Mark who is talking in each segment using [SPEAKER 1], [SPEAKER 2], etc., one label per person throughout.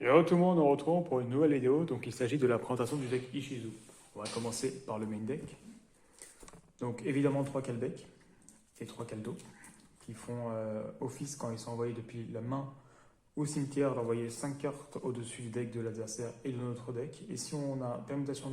[SPEAKER 1] Hello tout le monde, on se retrouve pour une nouvelle vidéo. Donc il s'agit de la présentation du deck Ishizu. On va commencer par le main deck. Donc évidemment 3 Kalbeck et 3 Kaldo qui font office quand ils sont envoyés depuis la main au cimetière d'envoyer 5 cartes au-dessus du deck de l'adversaire et de notre deck. Et si on a permutation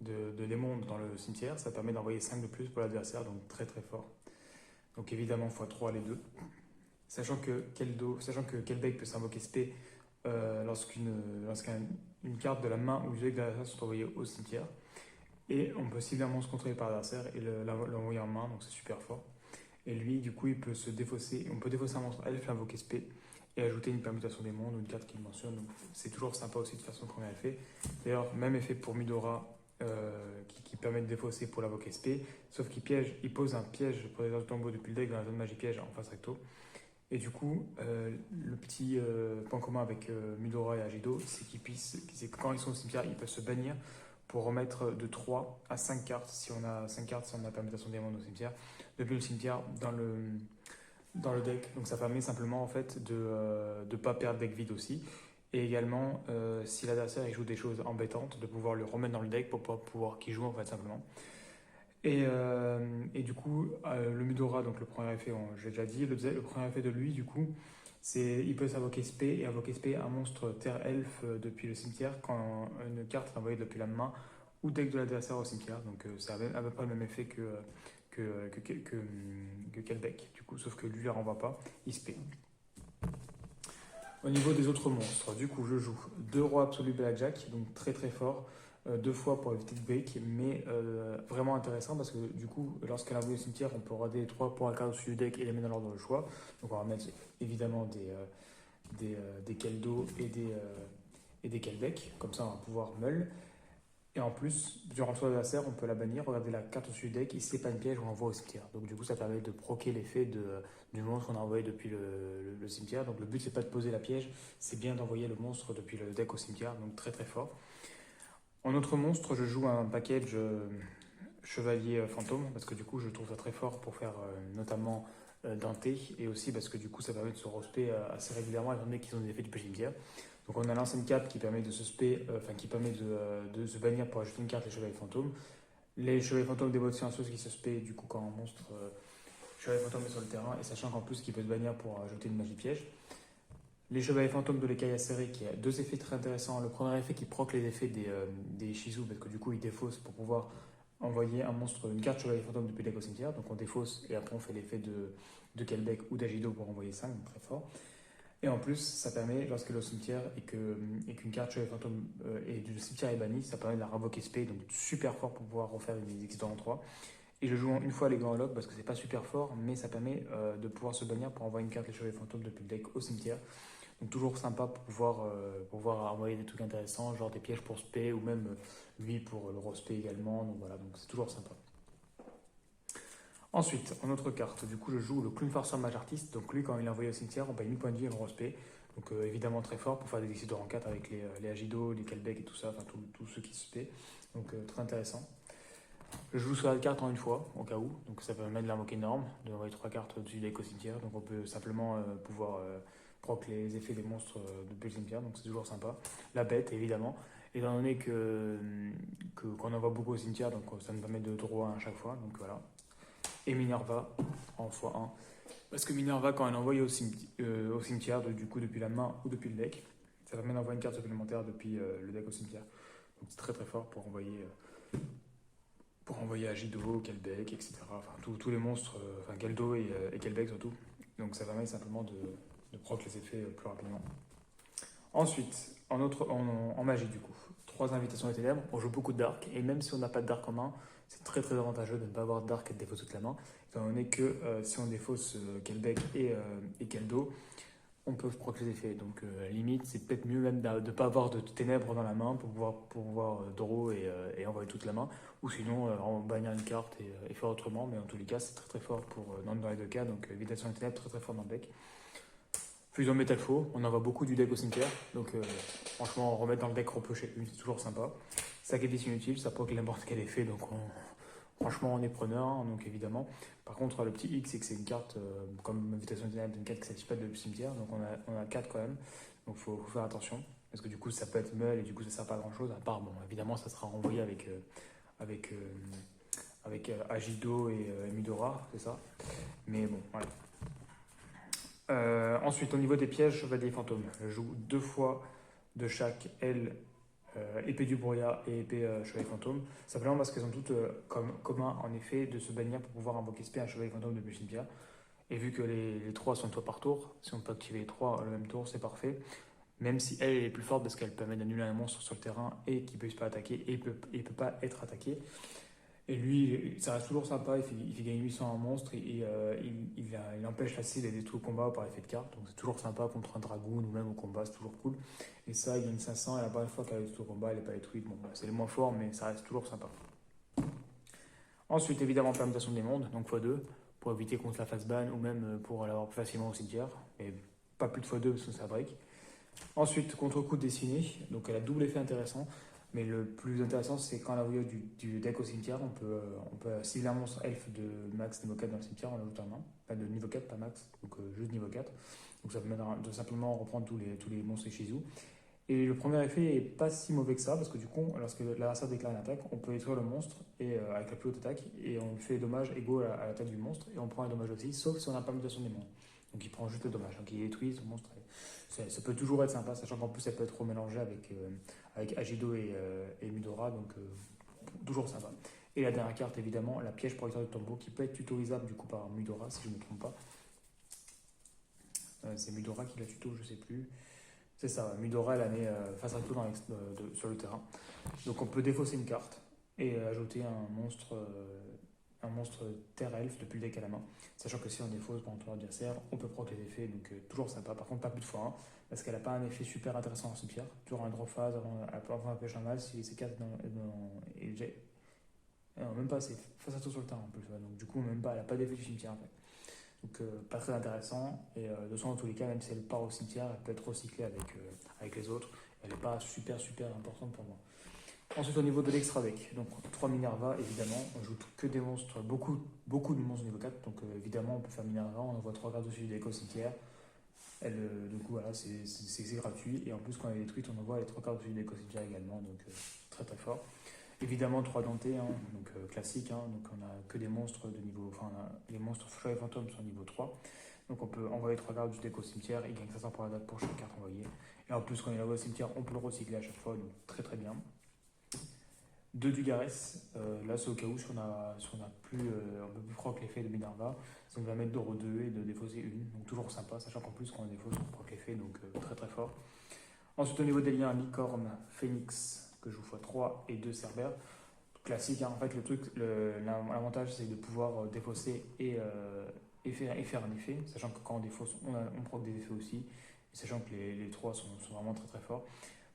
[SPEAKER 1] de les mondes dans le cimetière, ça permet d'envoyer 5 de plus pour l'adversaire, donc très très fort. Donc évidemment x3 les deux. Sachant que Kelbeck peut s'invoquer SP lorsqu'une carte de la main ou du deck de l'adversaire sont envoyées au cimetière. Et on peut civilement se contrôler par l'adversaire et l'envoyer en main, donc c'est super fort. Et lui, du coup, il peut se défausser. On peut défausser un monstre elfe, l'invoquer SP et ajouter une permutation des mondes ou une carte qu'il mentionne. Donc c'est toujours sympa aussi de façon qu'on a fait. D'ailleurs, même effet pour Midora qui permet de défausser pour l'invoquer SP, sauf il pose un piège pour les autres tombeaux depuis le deck dans la zone magie piège en face recto. Et du coup, le petit point commun avec Midora et Agido, c'est que quand ils sont au cimetière, ils peuvent se bannir pour remettre de 3 à 5 cartes, si on a 5 cartes, si on a la permutation des mondes au cimetière, depuis le cimetière dans le deck. Donc ça permet simplement en fait de ne pas perdre deck vide aussi. Et également, si l'adversaire il joue des choses embêtantes, de pouvoir le remettre dans le deck pour pouvoir qu'il joue en fait simplement. Et du coup, le Mudora, donc le premier effet, j'ai déjà dit, le premier effet de lui, du coup, c'est il peut s'invoquer SP et invoquer SP un monstre terre-elfe depuis le cimetière quand une carte est envoyée depuis la main ou deck de l'adversaire au cimetière. Donc ça a à peu près le même effet que Kelbeck, du coup, sauf que lui ne la renvoie pas, il SP. Au niveau des autres monstres, du coup, je joue deux rois absolus Blackjack, donc très très fort, deux fois pour éviter de break, mais vraiment intéressant parce que du coup, lorsqu'elle envoie au cimetière, on peut rader les trois pour un carte dessus du deck et les mettre dans l'ordre de choix. Donc on va mettre évidemment des Keldo et des Kelbeck, comme ça on va pouvoir meul. Et en plus, durant le tour d'adversaire, on peut la bannir, regarder la carte au-dessus du deck, et si c'est pas une piège, on l'envoie au cimetière. Donc du coup, ça permet de proquer l'effet du monstre qu'on a envoyé depuis le cimetière. Donc le but, c'est pas de poser la piège, c'est bien d'envoyer le monstre depuis le deck au cimetière, donc très très fort. En autre monstre, je joue un package chevalier fantôme, parce que du coup, je trouve ça très fort pour faire notamment Dante, et aussi parce que du coup, ça permet de se respect assez régulièrement, étant donné qu'ils ont des effets du cimetière. Donc on a l'ancienne cape qui permet de se spé, enfin qui permet de se bannir pour ajouter une carte les chevaliers fantômes. Les chevaliers fantômes des bottes silencieuses qui se spé du coup quand un monstre chevalier fantôme est sur le terrain, et sachant qu'en plus qu'il peut se bannir pour ajouter une magie piège. Les chevaliers fantômes de l'écaille acérée qui a deux effets très intéressants. Le premier effet qui proc les effets des Shizu parce que du coup il défausse pour pouvoir envoyer un monstre, une carte chevalier fantôme depuis le deck au cimetière. Donc on défausse et après on fait l'effet de Kelbeck ou d'Agido pour envoyer 5, donc très fort. Et en plus, ça permet, lorsqu'elle est au cimetière qu'une carte chevalier fantôme et du cimetière est bannie, ça permet de la revoquer SP, donc super fort pour pouvoir refaire une exit en 3. Et je joue une fois les grands logs parce que c'est pas super fort, mais ça permet de pouvoir se bannir pour envoyer une carte les chevaliers fantômes depuis le deck au cimetière. Donc toujours sympa pour pouvoir envoyer des trucs intéressants, genre des pièges pour spé ou même lui pour le rospé également. Donc voilà, donc c'est toujours sympa. Ensuite, en autre carte, du coup je joue le Clown Farceur Mage Artiste. Donc lui quand il est envoyé au cimetière, on paye 1000 points de vie et le rospé. Donc évidemment très fort pour faire des décisions de rang 4 avec les Agido, les Kelbeck et tout ça, enfin tous ceux qui se spé. Donc très intéressant. Je joue sur la carte en une fois, au cas où, donc ça permet de l'invoquer énorme, de envoyer 3 cartes au-dessus du deck au cimetière, donc on peut simplement pouvoir proc les effets des monstres depuis le cimetière, donc c'est toujours sympa. La bête, évidemment, étant donné qu'on envoie beaucoup au cimetière, donc ça nous permet de draw 1 à chaque fois, donc voilà. Et Minerva en x1, parce que Minerva, quand elle envoie au cimetière du coup depuis la main ou depuis le deck, ça permet d'envoyer une carte supplémentaire depuis le deck au cimetière. Donc c'est très très fort pour envoyer Agido, Kelbeck, etc. Enfin, tous les monstres, enfin Geldo et Kelbeck surtout. Donc ça permet simplement de proc les effets plus rapidement. Ensuite, en magie du coup, 3 invitations des ténèbres, on joue beaucoup de Dark, et même si on n'a pas de Dark en main, c'est très très avantageux de ne pas avoir de Dark et de défausser toute la main, étant donné que si on défausse Kelbeck et Keldo, on peut proc les effets. Donc limite, c'est peut-être mieux même de ne pas avoir de ténèbres dans la main pour pouvoir draw et envoyer toute la main. Ou sinon, en bannir une carte et faire autrement. Mais en tous les cas, c'est très très fort dans les deux cas. Donc Invitation des ténèbres, très très fort dans le deck. Fusion Metal Faux, on envoie beaucoup du deck au cimetière. Donc franchement, remettre dans le deck repiocher une, c'est toujours sympa. Sacrifice inutile, ça proc n'importe quel effet. Donc franchement, on est preneur, hein, donc évidemment. Par contre, le petit X, c'est que c'est une carte, comme Invitation des ténèbres, une carte qui ne s'active pas de cimetière. Donc on a 4 quand même. Donc faut faire attention. Parce que du coup, ça peut être meule et du coup, ça ne sert pas à grand chose. À part, bon, évidemment, ça sera renvoyé avec, euh, avec Agido et Midora, c'est ça. Mais bon, voilà. Ensuite, au niveau des pièges, Chevalier Fantôme. Je joue 2 fois de chaque aile, épée du brouillard et épée Chevalier Fantôme. Simplement parce qu'elles ont toutes comme commun, en effet, de se bannir pour pouvoir invoquer spé un Chevalier Fantôme depuis le cimetière. Et vu que les 3 sont une fois par tour, si on peut activer les 3 le même tour, c'est parfait. Même si elle est plus forte parce qu'elle permet d'annuler un monstre sur le terrain et qu'il ne peut pas attaquer et il peut pas être attaqué. Et lui, ça reste toujours sympa, il fait gagner 800 à un monstre et il empêche la cible et détruit au combat par effet de carte. Donc c'est toujours sympa contre un dragoon ou même au combat, c'est toujours cool. Et ça, il gagne 500 et la première fois qu'elle est au combat, elle n'est pas détruite. Bon, c'est le moins fort, mais ça reste toujours sympa. Ensuite, évidemment, permutation des mondes, donc x2, pour éviter qu'on se la fasse ban ou même pour l'avoir plus facilement au cimetière. Mais pas plus de x2 parce que ça break. Ensuite, contre-coup dessiné, donc elle a double effet intéressant. Mais le plus intéressant, c'est quand la voyage du deck au cimetière, on peut cibler un monstre elfe de max niveau 4 dans le cimetière en l'ajoutant en main. Pas de niveau 4, pas max, donc juste niveau 4. Donc ça permet de simplement reprendre tous les monstres Shizu. Et le premier effet est pas si mauvais que ça, parce que du coup, lorsque l'adversaire déclare une attaque, on peut détruire le monstre et, avec la plus haute attaque, et on fait des dommages égaux à l'attaque du monstre, et on prend les dommages aussi, sauf si on n'a pas mutation des mondes. Donc il prend juste le dommage, donc il détruit son monstre. Ça peut toujours être sympa, sachant qu'en plus ça peut être remélangé avec Agido et Midora, donc toujours sympa. Et la dernière carte, évidemment, la piège protecteur de tombeau, qui peut être tutorisable du coup par Midora, si je ne me trompe pas. C'est Midora qui la tuto, je sais plus. C'est ça, Midora, elle la met face à tout sur le terrain. Donc on peut défausser une carte et ajouter un monstre terre-elfe depuis le deck à la main. Sachant que si on défausse par notre adversaire, on peut prendre les effets, donc toujours sympa. Par contre, pas plus de fois 1, parce qu'elle n'a pas un effet super intéressant en cimetière. Toujours un draw phase avant un pêche en mal, si ces cartes et non, même pas, c'est face à tout sur le terrain en plus. Ouais. Donc du coup, même pas, elle n'a pas d'effet du cimetière en fait. Donc pas très intéressant. Et de toute façon, dans tous les cas, même si elle part au cimetière, elle peut être recyclée avec les autres. Elle n'est pas super importante pour moi. Ensuite, au niveau de l'extra deck, donc 3 Minerva, évidemment, on joue que des monstres, beaucoup de monstres niveau 4, donc évidemment, on peut faire Minerva, on envoie 3 cartes dessus du deck au cimetière. Du coup, voilà, c'est gratuit, et en plus, quand elle est détruite, on envoie les 3 cartes dessus du deck au cimetière également, donc très très fort. Évidemment, 3 dentés, hein, donc classique, hein, donc on a que des monstres de niveau, enfin, les monstres Chevalier Fantôme sont niveau 3. Donc on peut envoyer 3 cartes du deck au cimetière, il gagne 500 pour la date pour chaque carte envoyée. Et en plus, quand il est au cimetière, on peut le recycler à chaque fois, donc très très bien. 2 Dugarès, là c'est au cas où si on a plus, on peut plus proc l'effet de Minerva, si on va mettre d'Oro 2 et de défausser une, donc toujours sympa, sachant qu'en plus quand on défausse on proc l'effet, donc très très fort. Ensuite au niveau des liens, Licorne, Phoenix, que je vous x3 et 2 Cerbère, classique, hein. En fait le truc, l'avantage c'est de pouvoir défausser et faire un effet, sachant que quand on défausse on proc des effets aussi, et sachant que les 3 sont vraiment très très forts.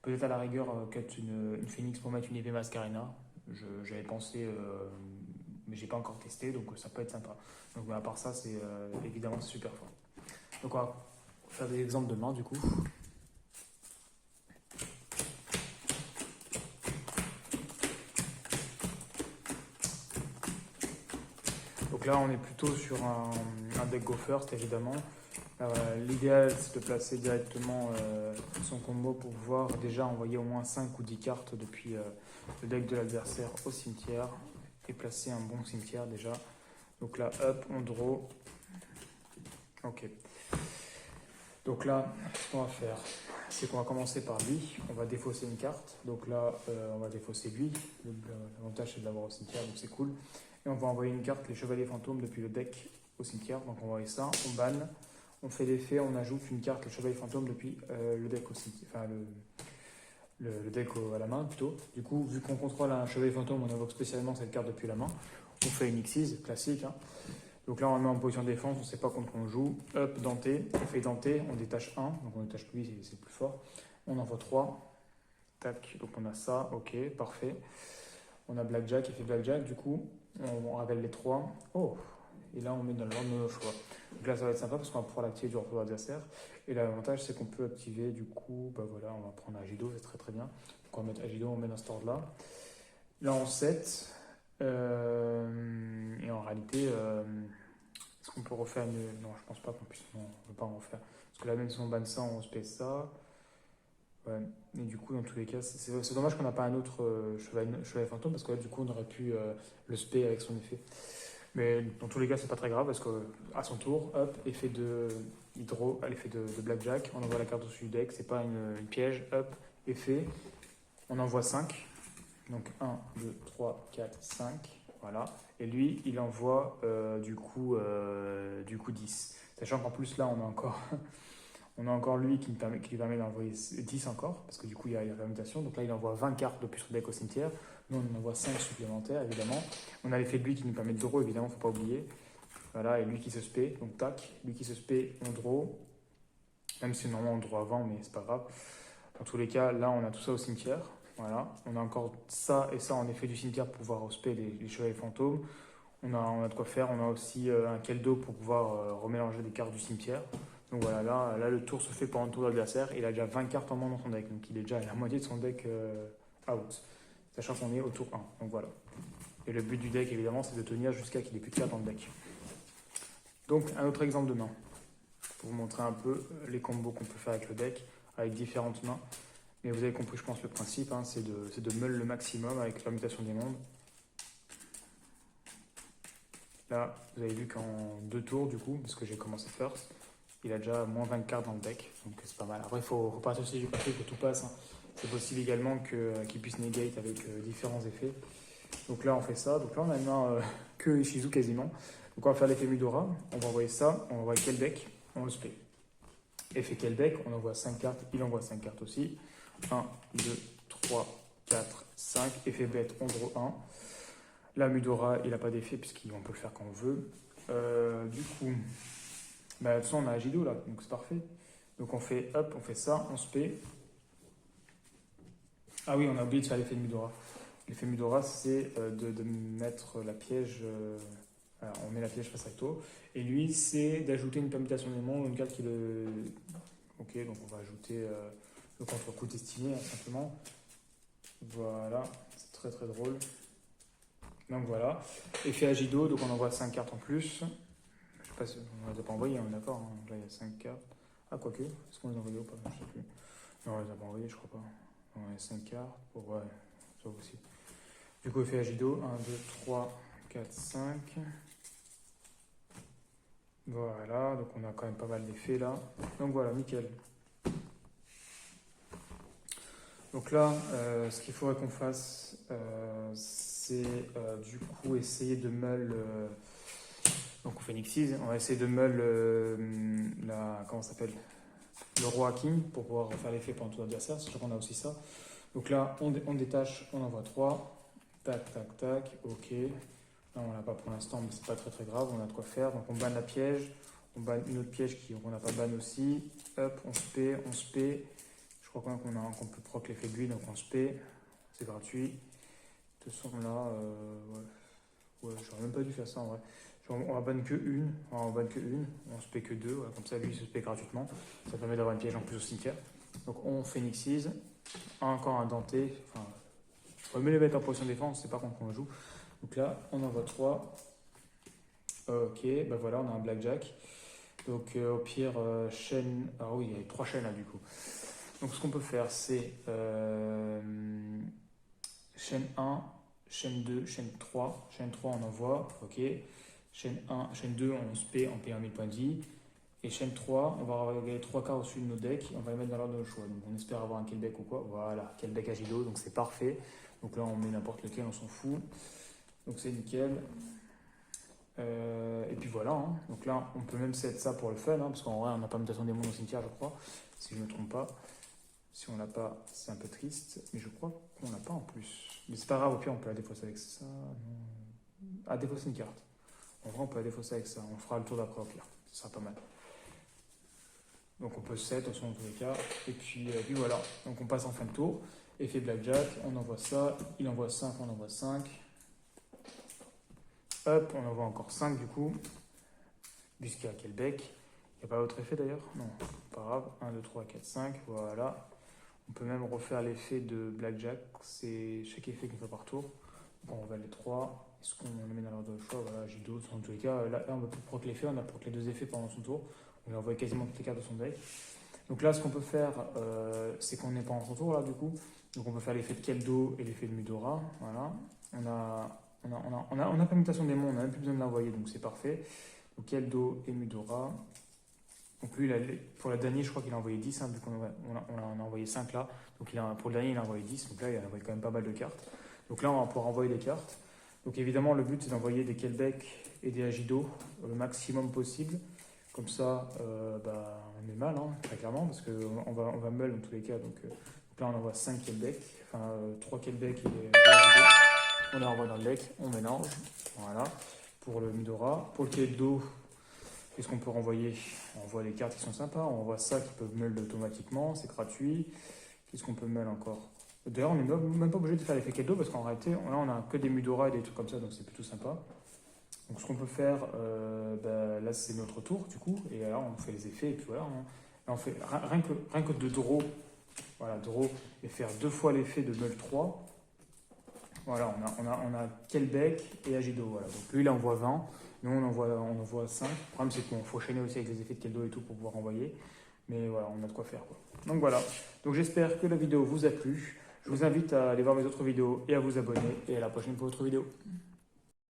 [SPEAKER 1] Peut-être à la rigueur, cut une Phoenix pour mettre une épée Mascarena. J'avais pensé, mais j'ai pas encore testé, donc ça peut être sympa. Donc à part ça, c'est évidemment c'est super fort. Donc on va faire des exemples de main du coup. Donc là, on est plutôt sur un deck go first évidemment. L'idéal, c'est de placer directement son combo pour pouvoir déjà envoyer au moins 5 ou 10 cartes depuis le deck de l'adversaire au cimetière et placer un bon cimetière déjà. Donc là, up, on draw. Ok. Donc là, ce qu'on va faire, c'est qu'on va commencer par lui. On va défausser une carte. Donc là, on va défausser lui. L'avantage, c'est de l'avoir au cimetière, donc c'est cool. Et on va envoyer une carte, les chevaliers fantômes, depuis le deck au cimetière. Donc on va envoyer ça, on banne. On fait l'effet, on ajoute une carte, le chevalier fantôme, depuis le deck aussi. Enfin, le deck à la main plutôt. Du coup, vu qu'on contrôle un chevalier fantôme, on invoque spécialement cette carte depuis la main. On fait une Xyz classique. Hein. Donc là, on le met en position de défense, on ne sait pas contre on joue. Up, denté, on fait denté, on détache 1. Donc on détache lui, c'est le plus fort. On envoie 3. Tac, donc on a ça, ok, parfait. On a Blackjack, effet Blackjack, du coup, on révèle les 3. Oh, et là, on met dans le ordre de nos choix. Donc là, ça va être sympa parce qu'on va pouvoir l'activer du retour adversaire. Et l'avantage, c'est qu'on peut activer, du coup, bah voilà, on va prendre Agido, c'est très très bien. Donc on va mettre Agido, on met dans ce ordre-là. Là, on set. Et en réalité, est-ce qu'on peut refaire une... Non, je pense pas qu'on puisse. Non, on ne peut pas en refaire. Parce que là, même si on banne ça, on se paie ça. Ouais. Et du coup, dans tous les cas, c'est dommage qu'on n'a pas un autre cheval fantôme parce que là, du coup, on aurait pu le spé avec son effet. Mais dans tous les cas, c'est pas très grave parce qu'à son tour, hop, effet de hydro, l'effet de blackjack, on envoie la carte au-dessus du deck, c'est pas une piège, hop, effet, on envoie 5. Donc 1, 2, 3, 4, 5, voilà. Et lui, il envoie du coup 10. Sachant qu'en plus, là, on a encore lui qui lui permet d'envoyer 10 encore, parce que du coup, il y a la permutation. Donc là, il envoie 20 cartes depuis son deck au cimetière. Nous, on en envoie 5 supplémentaires, évidemment. On a l'effet de lui qui nous permet de draw, évidemment, faut pas oublier. Voilà, et lui qui se spé, donc tac, lui qui se spé, on draw. Même si normalement on draw avant, mais c'est pas grave. Dans tous les cas, là, on a tout ça au cimetière. Voilà, on a encore ça et ça en effet du cimetière pour pouvoir spé les chevaliers fantômes. On a de quoi faire. On a aussi un Keldo pour pouvoir remélanger des cartes du cimetière. Donc voilà, là, le tour se fait pendant le tour de l'adversaire. Il a déjà 20 cartes en main dans son deck. Donc il est déjà à la moitié de son deck out. Sachant qu'on est au tour 1. Donc voilà. Et le but du deck, évidemment, c'est de tenir jusqu'à qu'il ait plus de cartes dans le deck. Donc un autre exemple de main. Pour vous montrer un peu les combos qu'on peut faire avec le deck, avec différentes mains. Mais vous avez compris, je pense, le principe, hein, c'est de meule le maximum avec la permutation des mondes. Là, vous avez vu qu'en 2 tours, du coup, parce que j'ai commencé first, il a déjà moins 20 cartes dans le deck, donc c'est pas mal. Après, il faut repartir aussi du principe que tout passe. Hein. C'est possible également qu'il puisse negate avec différents effets. Donc là, on fait ça. Donc là, on a une main que Ishizu quasiment. Donc on va faire l'effet Mudora. On va envoyer ça. On envoie quel deck? On le spé. Effet quel deck? On envoie 5 cartes. Il envoie 5 cartes aussi. 1, 2, 3, 4, 5. Effet bête, on draw 1. Là, Mudora, il n'a pas d'effet puisqu'on peut le faire quand on veut. Du coup, bah, de toute façon, on a Agido là, donc c'est parfait. Donc on fait hop, on fait ça, on spé. Ah oui, on a oublié de faire l'effet de Mudora. L'effet Mudora, c'est de mettre la piège. Alors, on met la piège face à Recto. Et lui, c'est d'ajouter une permutation d'éléments, une carte qui le. Ok, donc on va ajouter le contre-coup destiné, hein, simplement. Voilà, c'est très très drôle. Donc voilà. Effet Agido, donc on envoie 5 cartes en plus. Je sais pas si on ne les a pas envoyées, on est d'accord. Hein. Là, il y a 5 cartes. Ah, quoique, est-ce qu'on les a envoyées ou pas? Je sais plus. Non, on les a pas envoyées, je crois pas. Non, il y a 5 cartes. Pour... Ouais, ça aussi. Du coup, effet Agido, 1, 2, 3, 4, 5. Voilà, donc on a quand même pas mal d'effets là. Donc voilà, nickel. Donc là, ce qu'il faudrait qu'on fasse, c'est du coup essayer de meule. Donc on fait Nixies, on va essayer de meule comment ça s'appelle? Le roi King pour pouvoir faire l'effet pendant tout l'adversaire, sachant qu'on a aussi ça. Donc là, on détache, on envoie 3. Tac, tac, tac, ok. Là, on l'a pas pour l'instant, mais c'est pas très très grave, on a de quoi faire. Donc on banne la piège, on banne une autre piège qu'on n'a pas banne aussi. Hop, on se paie. Je crois quand même qu'on peut proc l'effet de lui, donc on se paie. C'est gratuit. De toute façon, là, ouais, j'aurais même pas dû faire ça en vrai. On va banne que une, on se paie que 2, ouais, comme ça lui il se paie gratuitement. Ça permet d'avoir une piège en plus au cimetière. Donc on Phoenixise, encore un denté, enfin, on met les mettre en position de défense, c'est pas contre qu'on joue. Donc là, on envoie 3. Ok, bah voilà, on a un blackjack. Donc au pire, chaîne. Ah oui, il y a 3 chaînes là du coup. Donc ce qu'on peut faire, c'est chaîne 1, chaîne 2, chaîne 3. Chaîne 3, on envoie, ok. Chaîne 1, chaîne 2, on se paie en payant 1000 points de vie. Et chaîne 3, on va regarder 3 cartes au-dessus de nos decks, on va les mettre dans l'ordre de nos choix. Donc on espère avoir un Québec ou quoi. Voilà, Québec Agilo, donc c'est parfait. Donc là, on met n'importe lequel, on s'en fout. Donc c'est nickel. Et puis voilà, hein. Donc là, on peut même set ça pour le fun, hein, parce qu'en vrai, on n'a pas mutation des mondes au cimetière, je crois, si je ne me trompe pas. Si on l'a pas, c'est un peu triste, mais je crois qu'on l'a pas en plus. Mais c'est pas grave, au pire, on peut la défausser avec ça. Non. Ah, défausser une carte. En vrai, on peut la défausser avec ça. On fera le tour d'après, au pire. Ce sera pas mal. Donc on peut set, de toute façon, dans tous les cas. Et puis voilà. Donc on passe en fin de tour. Effet blackjack, on envoie ça. Il envoie 5, on envoie 5. Hop, on envoie encore 5 du coup. Puisqu'il y a quel bec. Il n'y a pas d'autre effet d'ailleurs? Non, pas grave. 1, 2, 3, 4, 5. Voilà. On peut même refaire l'effet de blackjack. C'est chaque effet qu'on fait par tour. Bon, on va les 3. Est-ce qu'on les met dans l'ordre de choix? Voilà, j'ai d'autres. En tous les cas, là on va plus proc l'effet. On a proc les 2 effets pendant son tour. On lui envoie quasiment toutes les cartes de son deck. Donc là, ce qu'on peut faire, c'est qu'on n'est pas en retour là du coup. Donc on peut faire l'effet de Keldo et l'effet de Mudora. Voilà. On a permutation des monts, on n'a même plus besoin de l'envoyer, donc c'est parfait. Donc Keldo et Mudora. Donc lui, pour le dernier, je crois qu'il a envoyé 10, hein, vu qu'on en a envoyé 5 là. Donc pour le dernier, il a envoyé 10, donc là, il a envoyé quand même pas mal de cartes. Donc là, on va pouvoir envoyer des cartes. Donc évidemment, le but, c'est d'envoyer des Kelbeck et des Agido le maximum possible. Comme ça, on est mal, hein, très clairement, parce qu'on va meul dans tous les cas. Donc là, on envoie 5 Kelbeck, enfin 3 Kelbeck et 2 Agido. On les envoie dans le deck, on mélange. Voilà, pour le Mudora. Pour le Keldo, qu'est-ce qu'on peut renvoyer? On envoie les cartes qui sont sympas, on envoie ça qui peuvent meul automatiquement, c'est gratuit. Qu'est-ce qu'on peut meul encore? D'ailleurs, on n'est même pas obligé de faire l'effet Keldo parce qu'en réalité, là, on a que des Mudora et des trucs comme ça, donc c'est plutôt sympa. Donc, ce qu'on peut faire, là, c'est notre tour, du coup, et là, on fait les effets, et puis voilà. Là, on fait rien que de draw, voilà, draw, et faire 2 fois l'effet de meul 3. Voilà, on a Kelbeck et Agido, voilà. Donc, lui, il envoie 20, nous, on envoie 5. Le problème, c'est qu'il faut chaîner aussi avec les effets de Keldo et tout pour pouvoir envoyer. Mais voilà, on a de quoi faire, quoi. Donc voilà, donc j'espère que la vidéo vous a plu. Je vous invite à aller voir mes autres vidéos et à vous abonner. Et à la prochaine pour d'autres vidéos.